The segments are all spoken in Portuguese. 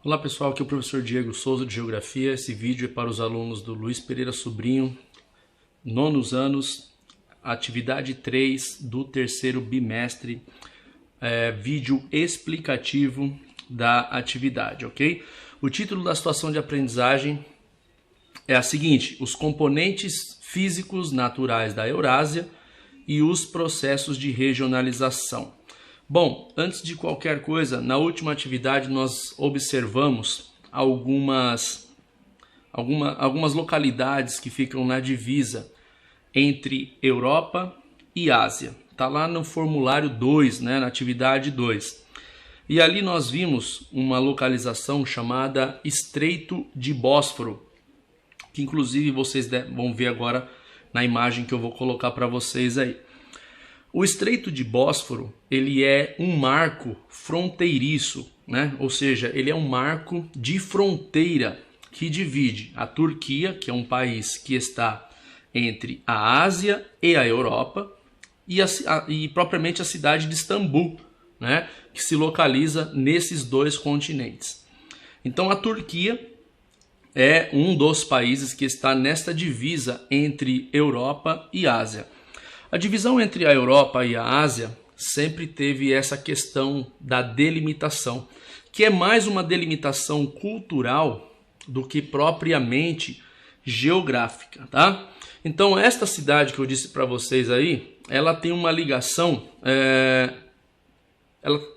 Olá pessoal, aqui é o professor Diego Souza de Geografia. Esse vídeo é para os alunos do Luiz Pereira Sobrinho, nonos anos, atividade 3 do terceiro bimestre, vídeo explicativo da atividade, ok? O título da situação de aprendizagem é a seguinte: os componentes físicos naturais da Eurásia e os processos de regionalização. Bom, antes de qualquer coisa, na última atividade nós observamos algumas localidades que ficam na divisa entre Europa e Ásia. Está lá no formulário 2, né, na atividade 2. E ali nós vimos uma localização chamada Estreito de Bósforo, que inclusive vocês vão ver agora na imagem que eu vou colocar para vocês aí. O Estreito de Bósforo, ele é um marco fronteiriço, né? Ou seja, ele é um marco de fronteira que divide a Turquia, que é um país que está entre a Ásia e a Europa, e propriamente a cidade de Istambul, né? Que se localiza nesses dois continentes. Então a Turquia é um dos países que está nesta divisa entre Europa e Ásia. A divisão entre a Europa e a Ásia sempre teve essa questão da delimitação, que é mais uma delimitação cultural do que propriamente geográfica, tá? Então esta cidade que eu disse para vocês aí, ela tem uma ligação,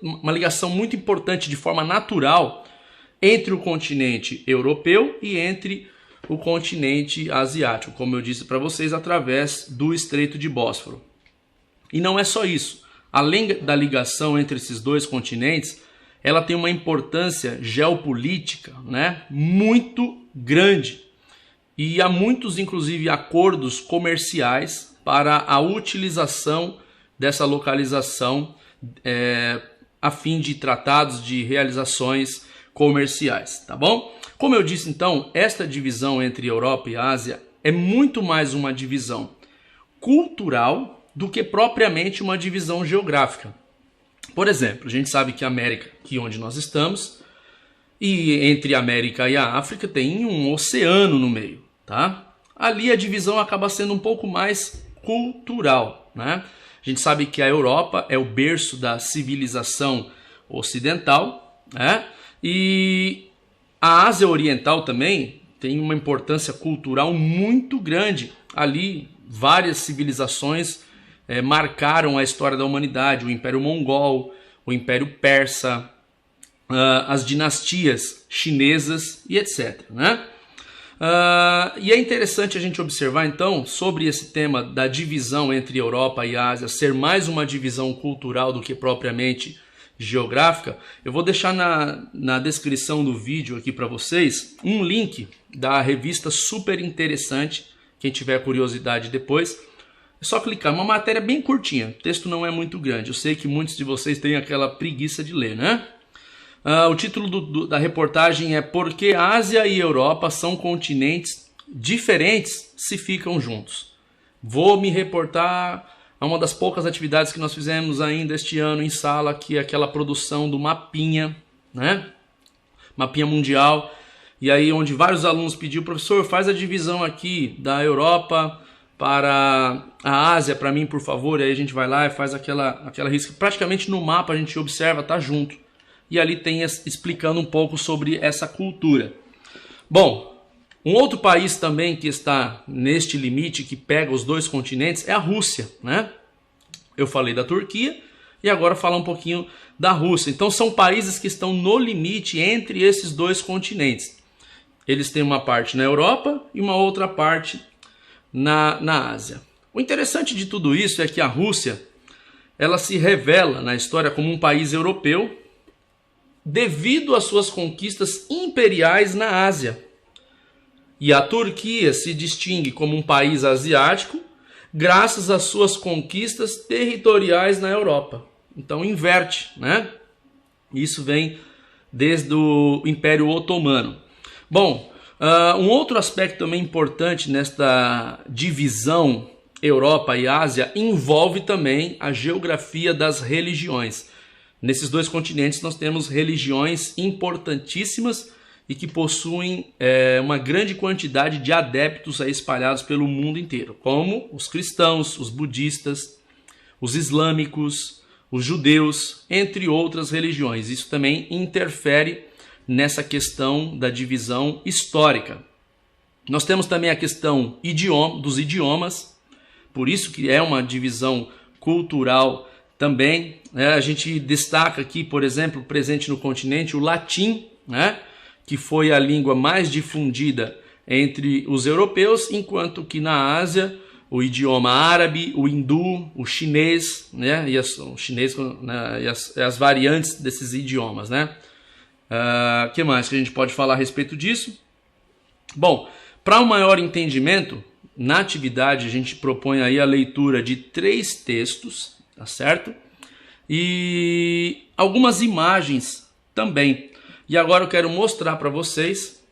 uma ligação muito importante de forma natural entre o continente europeu e entre o continente asiático, como eu disse para vocês, através do Estreito de Bósforo. E não é só isso. Além da ligação entre esses dois continentes, ela tem uma importância geopolítica, né, muito grande. E há muitos, inclusive, acordos comerciais para a utilização dessa localização a fim de tratados de realizações comerciais, tá bom? Como eu disse então, esta divisão entre Europa e Ásia é muito mais uma divisão cultural do que propriamente uma divisão geográfica. Por exemplo, a gente sabe que a América, que é onde nós estamos, e entre a América e a África tem um oceano no meio, tá? Ali a divisão acaba sendo um pouco mais cultural, né? A gente sabe que a Europa é o berço da civilização ocidental, né? E a Ásia Oriental também tem uma importância cultural muito grande. Ali várias civilizações marcaram a história da humanidade: o Império Mongol, o Império Persa, as dinastias chinesas e etc, né? E é interessante a gente observar então sobre esse tema da divisão entre Europa e Ásia ser mais uma divisão cultural do que propriamente geográfica. Eu vou deixar na descrição do vídeo aqui para vocês um link da revista super interessante. Quem tiver curiosidade depois, é só clicar. Uma matéria bem curtinha, o texto não é muito grande. Eu sei que muitos de vocês têm aquela preguiça de ler, né? O título da reportagem é "Por que Ásia e Europa são continentes diferentes se ficam juntos?". Vou me reportar a uma das poucas atividades que nós fizemos ainda este ano em sala, que é aquela produção do mapinha, né? Mapinha mundial. E aí onde vários alunos pediram: professor, faz a divisão aqui da Europa para a Ásia para mim, por favor. E aí a gente vai lá e faz aquela risca. Praticamente no mapa a gente observa, tá junto. E ali tem explicando um pouco sobre essa cultura. Bom, um outro país também que está neste limite, que pega os dois continentes, é a Rússia, né? Eu falei da Turquia e agora falar um pouquinho da Rússia. Então são países que estão no limite entre esses dois continentes. Eles têm uma parte na Europa e uma outra parte na Ásia. O interessante de tudo isso é que a Rússia, ela se revela na história como um país europeu devido às suas conquistas imperiais na Ásia. E a Turquia se distingue como um país asiático graças às suas conquistas territoriais na Europa. Então inverte, né? Isso vem desde o Império Otomano. Bom, um outro aspecto também importante nesta divisão Europa e Ásia envolve também a geografia das religiões. Nesses dois continentes nós temos religiões importantíssimas e que possuem uma grande quantidade de adeptos aí espalhados pelo mundo inteiro, como os cristãos, os budistas, os islâmicos, os judeus, entre outras religiões. Isso também interfere nessa questão da divisão histórica. Nós temos também a questão dos idiomas, por isso que é uma divisão cultural também. A gente destaca aqui, por exemplo, presente no continente, o latim, né, que foi a língua mais difundida entre os europeus, enquanto que na Ásia o idioma árabe, o hindu, o chinês, né, e as variantes desses idiomas, né? Que mais que a gente pode falar a respeito disso? Bom, para um maior entendimento, na atividade a gente propõe aí a leitura de 3 textos, tá certo? E algumas imagens também. E agora eu quero mostrar para vocês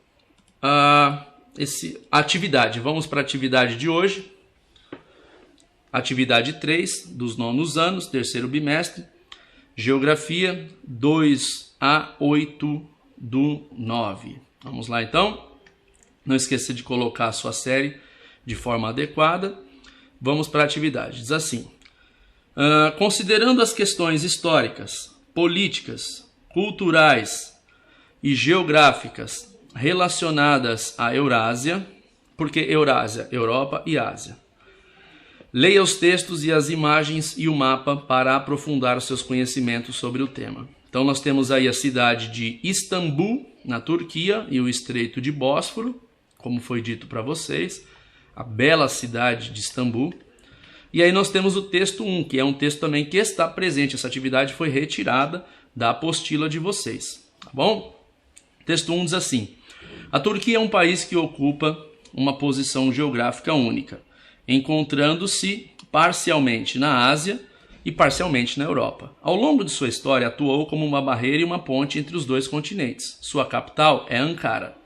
a atividade. Vamos para a atividade de hoje. Atividade 3 dos 9º anos, 3º bimestre. Geografia 2A8 do 9. Vamos lá então. Não esqueça de colocar a sua série de forma adequada. Vamos para a atividade. Diz assim: considerando as questões históricas, políticas, culturais e geográficas relacionadas à Eurásia, porque Eurásia, Europa e Ásia. Leia os textos e as imagens e o mapa para aprofundar os seus conhecimentos sobre o tema. Então nós temos aí a cidade de Istambul, na Turquia, e o Estreito de Bósforo, como foi dito para vocês, a bela cidade de Istambul. E aí nós temos o texto 1, que é um texto também que está presente. Essa atividade foi retirada da apostila de vocês, tá bom? Texto 1 diz assim: a Turquia é um país que ocupa uma posição geográfica única, encontrando-se parcialmente na Ásia e parcialmente na Europa. Ao longo de sua história, atuou como uma barreira e uma ponte entre os dois continentes. Sua capital é Ankara.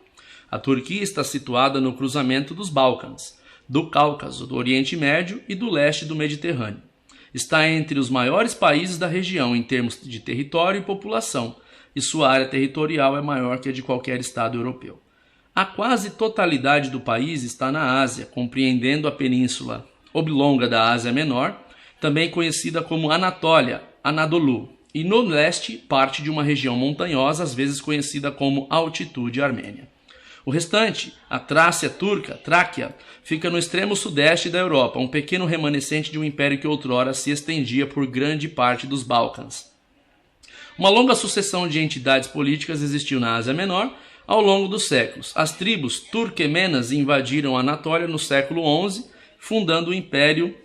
A Turquia está situada no cruzamento dos Balcãs, do Cáucaso, do Oriente Médio e do leste do Mediterrâneo. Está entre os maiores países da região em termos de território e população, e sua área territorial é maior que a de qualquer estado europeu. A quase totalidade do país está na Ásia, compreendendo a península oblonga da Ásia Menor, também conhecida como Anatólia, Anadolu, e no leste parte de uma região montanhosa, às vezes conhecida como altitude armênia. O restante, a Trácia turca, Tráquia, fica no extremo sudeste da Europa, um pequeno remanescente de um império que outrora se estendia por grande parte dos Balcãs. Uma longa sucessão de entidades políticas existiu na Ásia Menor ao longo dos séculos. As tribos turquemenas invadiram a Anatólia no século XI, fundando o Império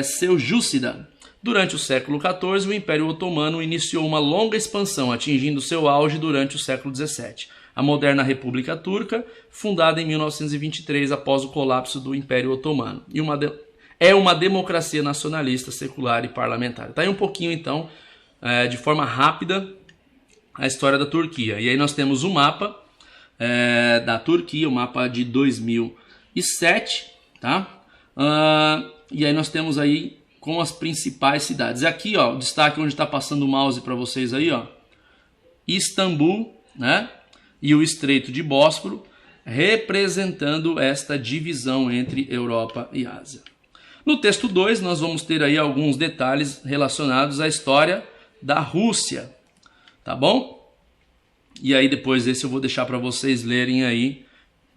Seljúcida. Durante o século XIV, o Império Otomano iniciou uma longa expansão, atingindo seu auge durante o século XVII. A moderna República Turca, fundada em 1923 após o colapso do Império Otomano. É uma democracia nacionalista, secular e parlamentar. Está aí um pouquinho, então, de forma rápida, a história da Turquia. E aí nós temos o mapa da Turquia, o mapa de 2007, tá? E aí nós temos aí com as principais cidades. Aqui, ó, o destaque onde está passando o mouse para vocês aí, ó, Istambul, né? E o Estreito de Bósforo, representando esta divisão entre Europa e Ásia. No texto 2, nós vamos ter aí alguns detalhes relacionados à história da Rússia, tá bom? E aí depois desse eu vou deixar para vocês lerem aí,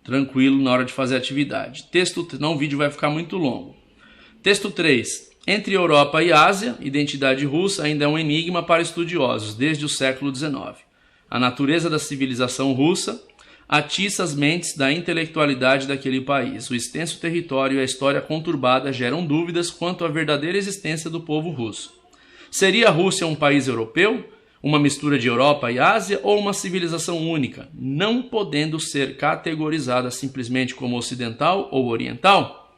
tranquilo, na hora de fazer a atividade. Texto, não, o vídeo vai ficar muito longo. Texto 3. Entre Europa e Ásia, identidade russa ainda é um enigma para estudiosos desde o século XIX. A natureza da civilização russa atiça as mentes da intelectualidade daquele país. O extenso território e a história conturbada geram dúvidas quanto à verdadeira existência do povo russo. Seria a Rússia um país europeu, uma mistura de Europa e Ásia ou uma civilização única, não podendo ser categorizada simplesmente como ocidental ou oriental?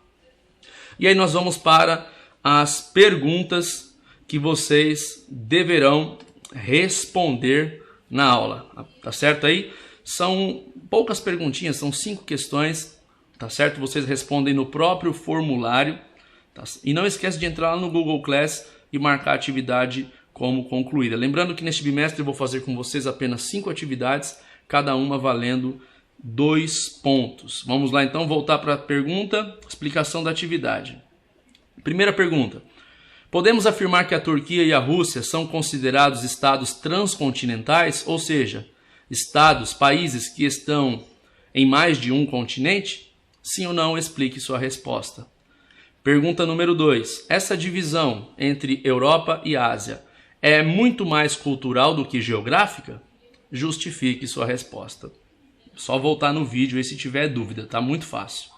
E aí nós vamos para as perguntas que vocês deverão responder na aula, tá certo aí? São poucas perguntinhas, são 5 questões, tá certo? Vocês respondem no próprio formulário, tá? E não esquece de entrar lá no Google Class e marcar a atividade como concluída. Lembrando que neste bimestre eu vou fazer com vocês apenas 5 atividades, cada uma valendo 2 pontos. Vamos lá então voltar para a pergunta, explicação da atividade. Primeira pergunta. Podemos afirmar que a Turquia e a Rússia são considerados estados transcontinentais, ou seja, estados, países que estão em mais de um continente? Sim ou não? Explique sua resposta. Pergunta número 2. Essa divisão entre Europa e Ásia é muito mais cultural do que geográfica? Justifique sua resposta. Só voltar no vídeo aí se tiver dúvida, tá muito fácil.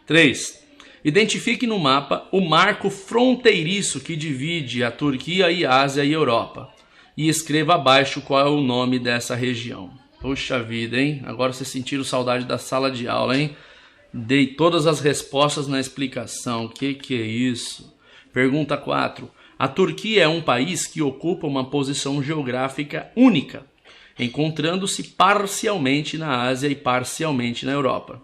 3. Identifique no mapa o marco fronteiriço que divide a Turquia e Ásia e Europa. E escreva abaixo qual é o nome dessa região. Poxa vida, hein? Agora vocês sentiram saudade da sala de aula, hein? Dei todas as respostas na explicação. Que é isso? Pergunta 4. A Turquia é um país que ocupa uma posição geográfica única, encontrando-se parcialmente na Ásia e parcialmente na Europa.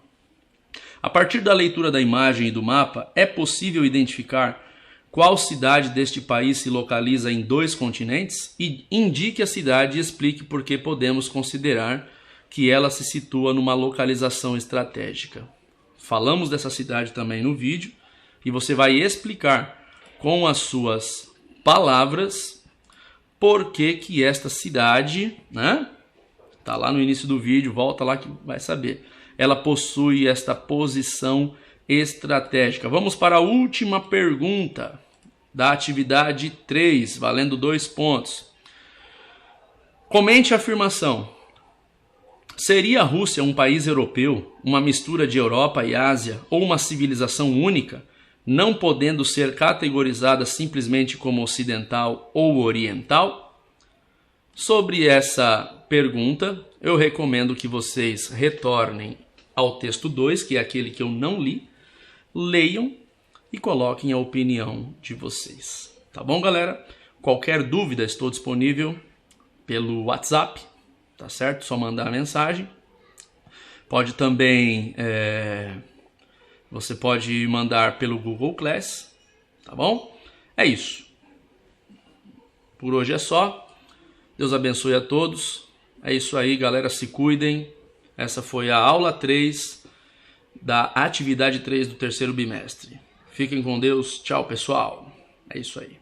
A partir da leitura da imagem e do mapa, é possível identificar qual cidade deste país se localiza em 2 continentes? E indique a cidade e explique por que podemos considerar que ela se situa numa localização estratégica. Falamos dessa cidade também no vídeo e você vai explicar com as suas palavras por que esta cidade, né? Tá lá no início do vídeo, volta lá que vai saber. Ela possui esta posição estratégica. Vamos para a última pergunta da atividade 3, valendo 2 pontos. Comente a afirmação. Seria a Rússia um país europeu, uma mistura de Europa e Ásia, ou uma civilização única, não podendo ser categorizada simplesmente como ocidental ou oriental? Sobre essa pergunta, eu recomendo que vocês retornem ao texto 2, que é aquele que eu não li, leiam e coloquem a opinião de vocês. Tá bom, galera? Qualquer dúvida, estou disponível pelo WhatsApp, tá certo? Só mandar a mensagem. Pode também, você pode mandar pelo Google Class, tá bom? É isso. Por hoje é só. Deus abençoe a todos. É isso aí, galera, se cuidem. Essa foi a aula 3 da atividade 3 do terceiro bimestre. Fiquem com Deus. Tchau, pessoal. É isso aí.